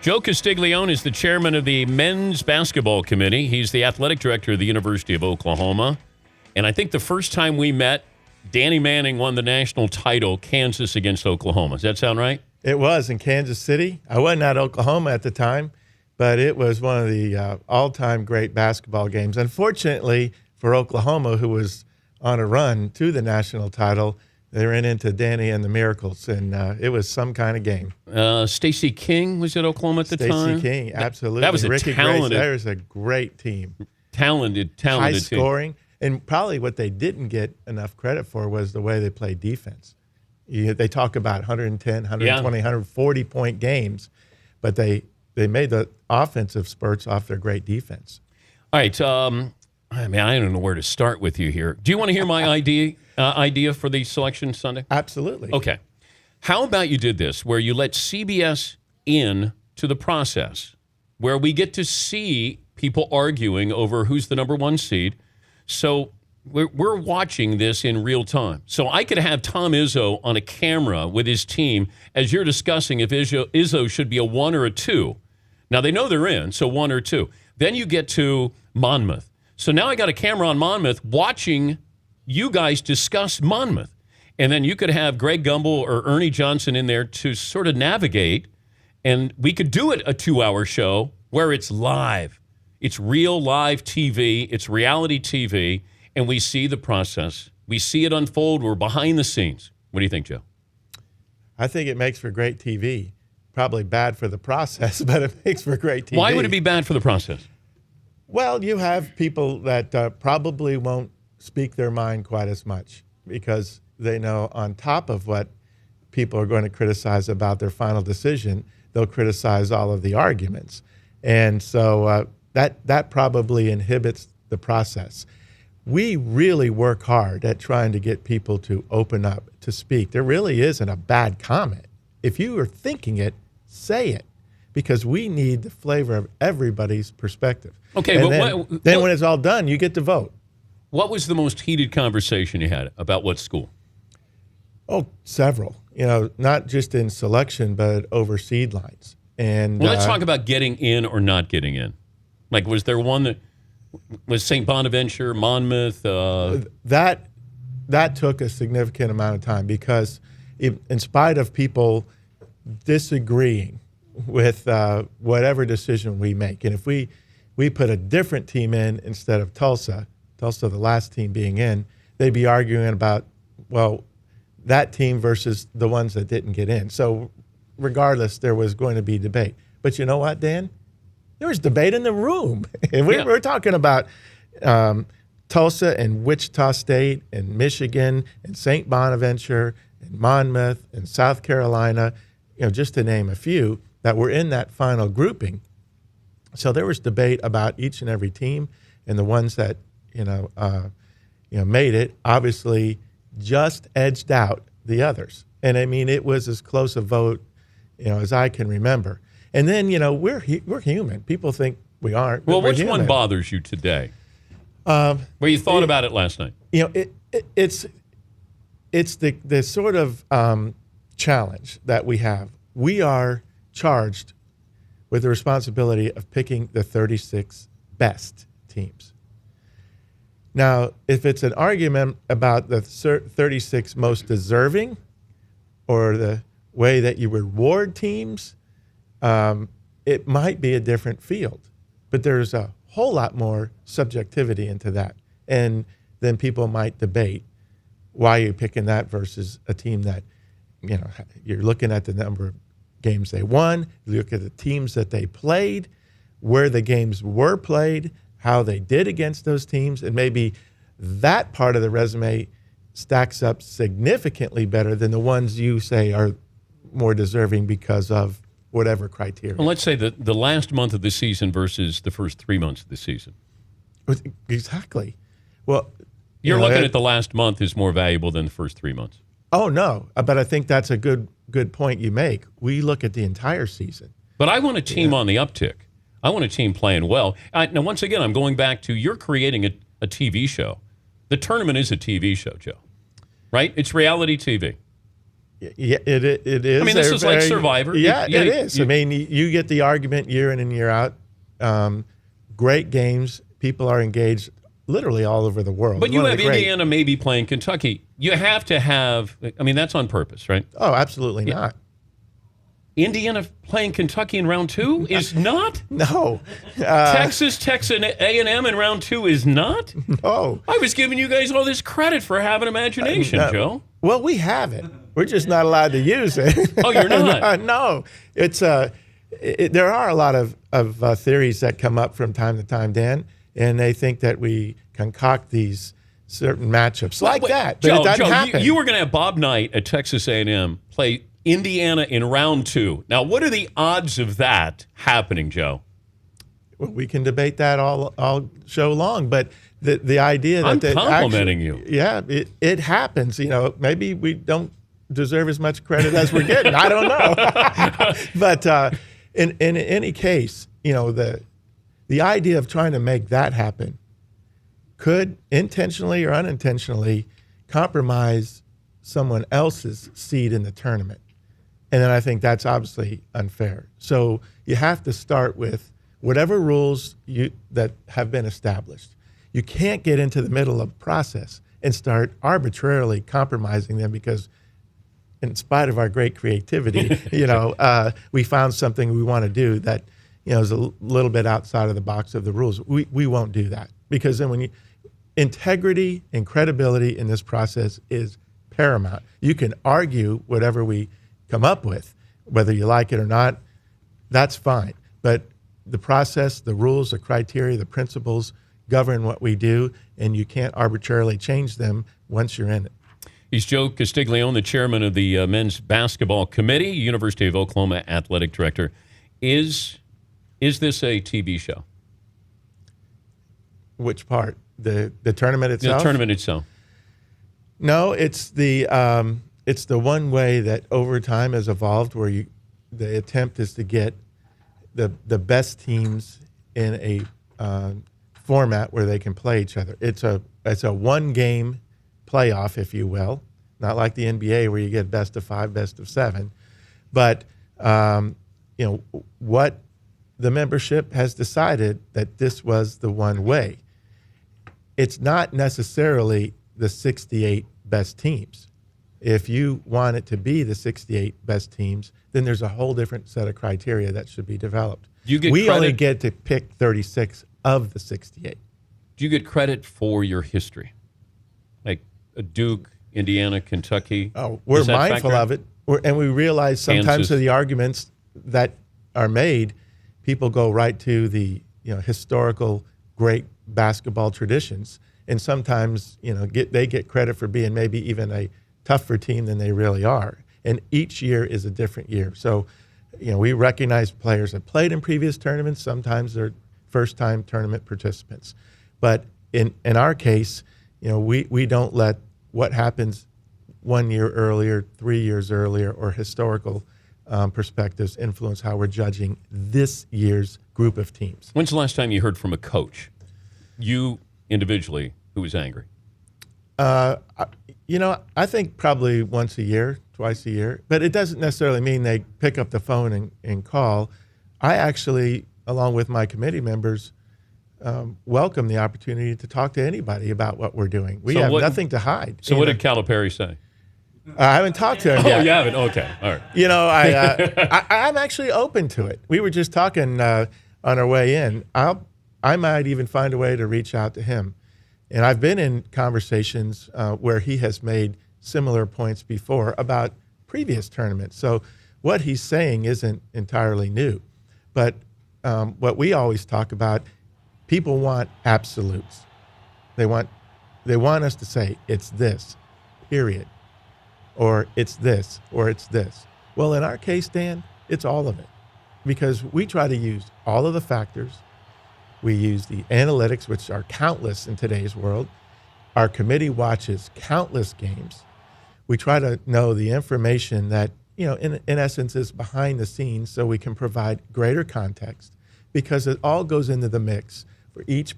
Joe Castiglione is the chairman of the men's basketball committee. He's the athletic director of the University of Oklahoma. And I think the first time we met, Danny Manning won the national title, Kansas against Oklahoma. Does that sound right? It was in Kansas City. I wasn't at Oklahoma at the time, but it was one of the all-time great basketball games. Unfortunately for Oklahoma, who was on a run to the national title, they ran into Danny and the Miracles, and it was some kind of game. Stacey King was at Oklahoma at the time? Stacey King, absolutely. That was Ricky talented. Grace, that was a great team. Talented High team. scoring. And probably what they didn't get enough credit for was the way they played defense. They talk about 110, 120, 140-point games, but they made the offensive spurts off their great defense. All right. I don't know where to start with you here. Do you want to hear my idea for the selection Sunday? Absolutely. Okay. How about you did this, where you let CBS in to the process, where we get to see people arguing over who's the number one seed. So we're watching this in real time. So I could have Tom Izzo on a camera with his team as you're discussing if Izzo should be a 1 or a 2. Now, they know they're in, so 1 or 2. Then you get to Monmouth. So now I got a camera on Monmouth watching you guys discuss Monmouth. And then you could have Greg Gumbel or Ernie Johnson in there to sort of navigate. And we could do it a 2-hour show where it's live. It's real live TV. It's reality TV. And we see the process. We see it unfold. We're behind the scenes. What do you think, Joe? I think it makes for great TV. Probably bad for the process, but it makes for great TV. Why would it be bad for the process? Well, you have people that probably won't speak their mind quite as much because they know on top of what people are going to criticize about their final decision, they'll criticize all of the arguments. And so that probably inhibits the process. We really work hard at trying to get people to open up, to speak. There really isn't a bad comment. If you are thinking it, say it, because we need the flavor of everybody's perspective. Okay, and but then when it's all done, you get to vote. What was the most heated conversation you had about what school? Oh, several. Not just in selection, but over seed lines. And let's talk about getting in or not getting in. Like, was there one that was St. Bonaventure, Monmouth? That took a significant amount of time because in spite of people disagreeing with whatever decision we make, and if we put a different team in instead of Tulsa, the last team being in, they'd be arguing about, well, that team versus the ones that didn't get in. So regardless, there was going to be debate. But you know what, Dan? There was debate in the room. And we're talking about Tulsa and Wichita State and Michigan and St. Bonaventure and Monmouth and South Carolina, just to name a few that were in that final grouping. So there was debate about each and every team, and the ones that made it obviously just edged out the others. And I mean, it was as close a vote, as I can remember. And then, we're human. People think we aren't. Well, which human. one bothers you today? Where you thought about it last night? It's the sort of challenge that we have. We are charged with the responsibility of picking the 36 best teams. Now, if it's an argument about the 36 most deserving or the way that you reward teams, it might be a different field. But there's a whole lot more subjectivity into that. And then people might debate why you're picking that versus a team that, you're looking at the number of games they won, you look at the teams that they played, where the games were played, how they did against those teams, and maybe that part of the resume stacks up significantly better than the ones you say are more deserving because of whatever criteria. Well, let's say the last month of the season versus the first 3 months of the season. Exactly. Well, you're looking at the last month is more valuable than the first 3 months. Oh, no. But I think that's a good point you make. We look at the entire season. But I want a team on the uptick. I want a team playing well. Now, once again, I'm going back to you're creating a TV show. The tournament is a TV show, Joe. Right? It's reality TV. Yeah, it is. I mean, this is like Survivor. Yeah, it is. I mean, you get the argument year in and year out. Great games. People are engaged literally all over the world. But you have Indiana maybe playing Kentucky. You have to have, I mean, that's on purpose, right? Oh, absolutely not. Indiana playing Kentucky in round 2 is not? No. Texas A&M in round 2 is not? No. I was giving you guys all this credit for having imagination, Joe. Well, we have it. We're just not allowed to use it. Oh, you're not? No. It's there are a lot of theories that come up from time to time, Dan, and they think that we concoct these certain matchups like that. But Joe, it doesn't happen. You were going to have Bob Knight at Texas A&M play Indiana in round 2. Now, what are the odds of that happening, Joe? Well, we can debate that all show long, but the idea that I'm complimenting you. Yeah, it happens. You know, maybe we don't deserve as much credit as we're getting. I don't know. But in any case, you know, the idea of trying to make that happen could intentionally or unintentionally compromise someone else's seed in the tournament. And then I think that's obviously unfair. So you have to start with whatever rules that have been established. You can't get into the middle of the process and start arbitrarily compromising them because in spite of our great creativity, we found something we want to do that, is a little bit outside of the box of the rules. We won't do that because then integrity and credibility in this process is paramount. You can argue whatever we come up with, whether you like it or not, that's fine. But the process, the rules, the criteria, the principles govern what we do, and you can't arbitrarily change them once you're in it. He's Joe Castiglione, the chairman of the men's basketball committee, University of Oklahoma athletic director. Is this a TV show? Which part? The tournament itself? The tournament itself. No, it's the one way that over time has evolved, where the attempt is to get the best teams in a format where they can play each other. It's a one game playoff, if you will, not like the NBA where you get best of 5, best of 7, but what the membership has decided that this was the one way. It's not necessarily the 68 best teams. If you want it to be the 68 best teams, then there's a whole different set of criteria that should be developed. We only get to pick 36 of the 68. Do you get credit for your history? Like Duke, Indiana, Kentucky? Oh, we're mindful of it. And we realize sometimes of the arguments that are made, people go right to the historical great basketball traditions. And sometimes they get credit for being maybe even a tougher team than they really are. And each year is a different year. So, we recognize players that played in previous tournaments. Sometimes they're first-time tournament participants. But in our case, we don't let what happens 1 year earlier, 3 years earlier, or historical perspectives influence how we're judging this year's group of teams. When's the last time you heard from a coach, you individually, who was angry? I think probably once a year, twice a year, but it doesn't necessarily mean they pick up the phone and call. I actually, along with my committee members, welcome the opportunity to talk to anybody about what we're doing. We have nothing to hide. So what did Calipari say? I haven't talked to him yet. Oh, you haven't? Okay, all right. I'm actually open to it. We were just talking on our way in. I might even find a way to reach out to him. And I've been in conversations where he has made similar points before about previous tournaments. So what he's saying isn't entirely new. But what we always talk about, people want absolutes. They want us to say, it's this, period. Or it's this, or it's this. Well, in our case, Dan, it's all of it. Because we try to use all of the factors. We use the analytics, which are countless in today's world. Our committee watches countless games. We try to know the information that, in essence is behind the scenes so we can provide greater context, because it all goes into the mix for each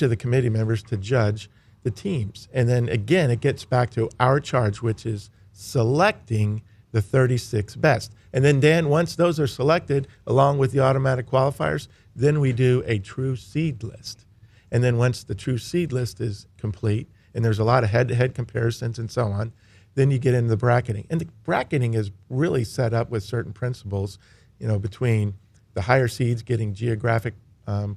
of the committee members to judge the teams. And then again, it gets back to our charge, which is selecting the 36 best. And then, Dan, once those are selected, along with the automatic qualifiers, then we do a true seed list. And then once the true seed list is complete, and there's a lot of head-to-head comparisons and so on, then you get into the bracketing. And the bracketing is really set up with certain principles, between the higher seeds getting geographic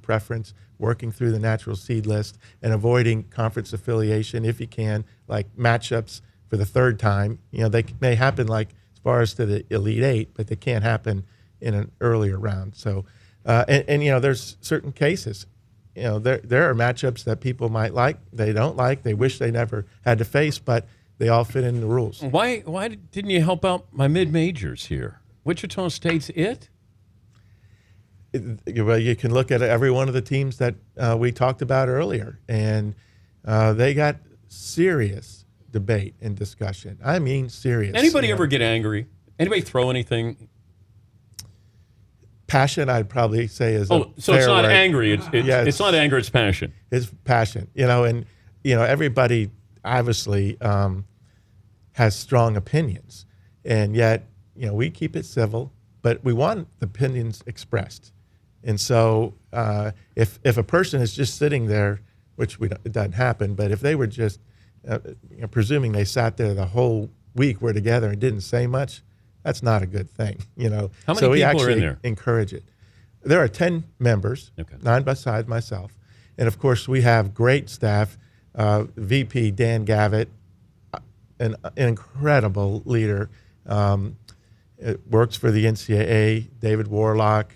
preference, working through the natural seed list, and avoiding conference affiliation if you can, like matchups for the third time. They may happen like as far as to the Elite Eight, but they can't happen in an earlier round. So, there's certain cases. There are matchups that people might like, they don't like, they wish they never had to face, but they all fit in the rules. Why didn't you help out my mid-majors here? Wichita State's it? Well, you can look at every one of the teams that we talked about earlier, and they got serious debate and discussion. I mean serious. Anybody ever get angry? Anybody throw anything? Passion, I'd probably say, is so it's not angry. It's not anger. It's passion. It's passion. And everybody obviously has strong opinions, and yet we keep it civil, but we want the opinions expressed. And so if a person is just sitting there, which it doesn't happen, but if they were just presuming they sat there the whole week, we're together and didn't say much, that's not a good thing, How many so we people actually are in there? Encourage it. There are 10 members, okay. 9 besides myself. And of course, we have great staff. VP Dan Gavitt, an incredible leader, works for the NCAA, David Warlock,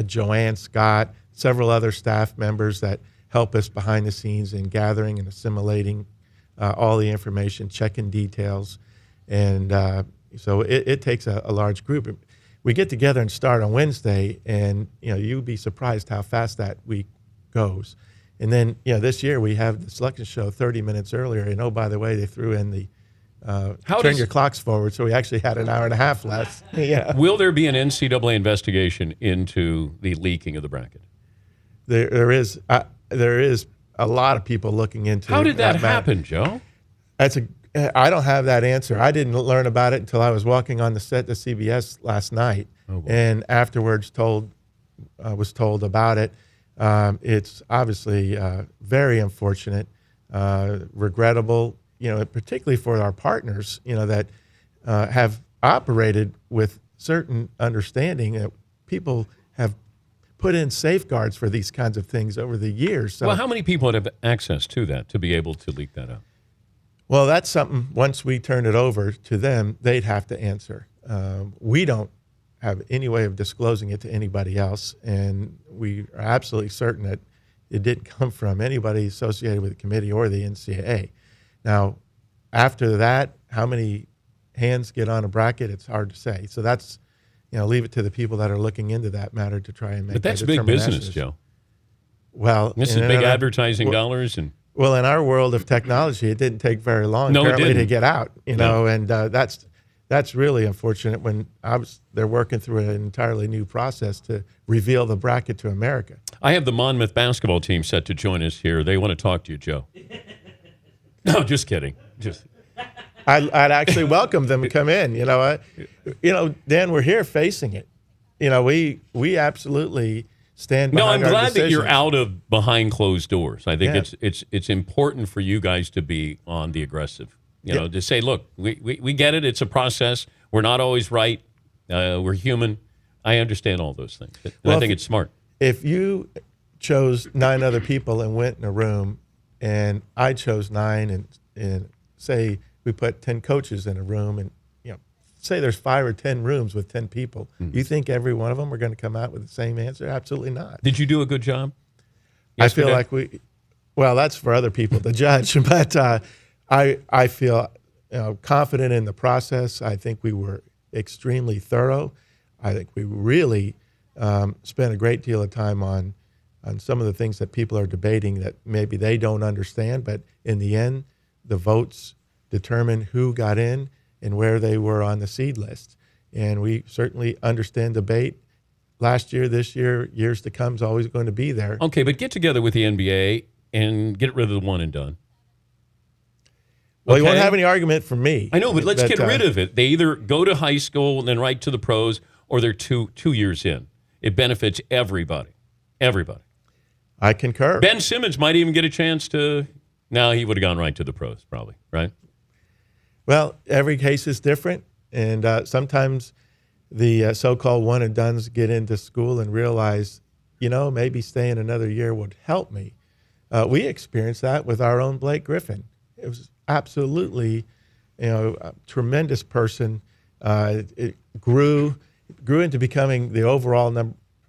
Joanne Scott, several other staff members that help us behind the scenes in gathering and assimilating all the information, checking details. And so it takes a large group. We get together and start on Wednesday, and you'd be surprised how fast that week goes. And then this year we have the selection show 30 minutes earlier, and oh, by the way, they threw in the turn your clocks forward, so we actually had an hour and a half less. Yeah. Will there be an NCAA investigation into the leaking of the bracket? There is a lot of people looking into. How did that happen, Joe? I don't have that answer. I didn't learn about it until I was walking on the set of CBS last night, and afterwards was told about it. It's obviously very unfortunate, regrettable, particularly for our partners, that have operated with certain understanding that people have put in safeguards for these kinds of things over the years. So, well, how many people would have access to that to be able to leak that out? Well, that's something, once we turn it over to them, they'd have to answer. We don't have any way of disclosing it to anybody else, and we are absolutely certain that it didn't come from anybody associated with the committee or the NCAA. Now, after that, how many hands get on a bracket, it's hard to say. So that's, leave it to the people that are looking into that matter to try and make. But that's big business, Joe. Well, this is big advertising dollars. Well, in our world of technology, it didn't take very long to get out, and that's really unfortunate when they're working through an entirely new process to reveal the bracket to America. I have the Monmouth basketball team set to join us here. They want to talk to you, Joe. No, just kidding. I'd actually welcome them to come in. Dan, we're here facing it. We absolutely stand behind I'm glad our decisions. that you're out of behind closed doors. I think it's important for you guys to be on the aggressive. To say, look, we get it. It's a process. We're not always right. We're human. I understand all those things. And I think it's smart. If you chose 9 other people and went in a room, and I chose 9, and say we put 10 coaches in a room, and say there's 5 or 10 rooms with 10 people, you think every one of them are going to come out with the same answer? Absolutely not. Did you do a good job? Yesterday? I feel like well, that's for other people to judge, but I feel confident in the process. I think we were extremely thorough. I think we really spent a great deal of time on some of the things that people are debating that maybe they don't understand, but in the end, the votes determine who got in and where they were on the seed list. And we certainly understand debate. Last year, this year, years to come is always going to be there. Okay, but get together with the NBA and get rid of the one and done. Well, you won't Okay? have any argument from me. I know, but let's get But, rid of it. They either go to high school and then right to the pros, or they're two years in. It benefits everybody. Everybody. I concur. Ben Simmons might even get a chance to. Now he would have gone right to the pros, probably, right? Well, every case is different, and sometimes the so-called one-and-dones get into school and realize, maybe staying another year would help me. We experienced that with our own Blake Griffin. It was absolutely, a tremendous person. It grew into becoming the overall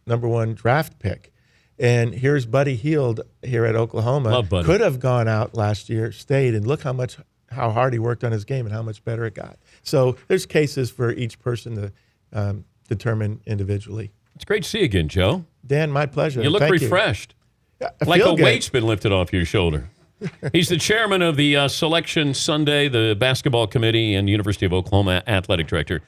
number one draft pick. And here's Buddy Hield here at Oklahoma. Love Buddy. Could have gone out last year, stayed, and look how hard he worked on his game and how much better it got. So there's cases for each person to determine individually. It's great to see you again, Joe. Dan, my pleasure. You look Thank refreshed. You. I Like feel a good. weight's been lifted off your shoulder. He's the chairman of the Selection Sunday, the basketball committee, and University of Oklahoma athletic director.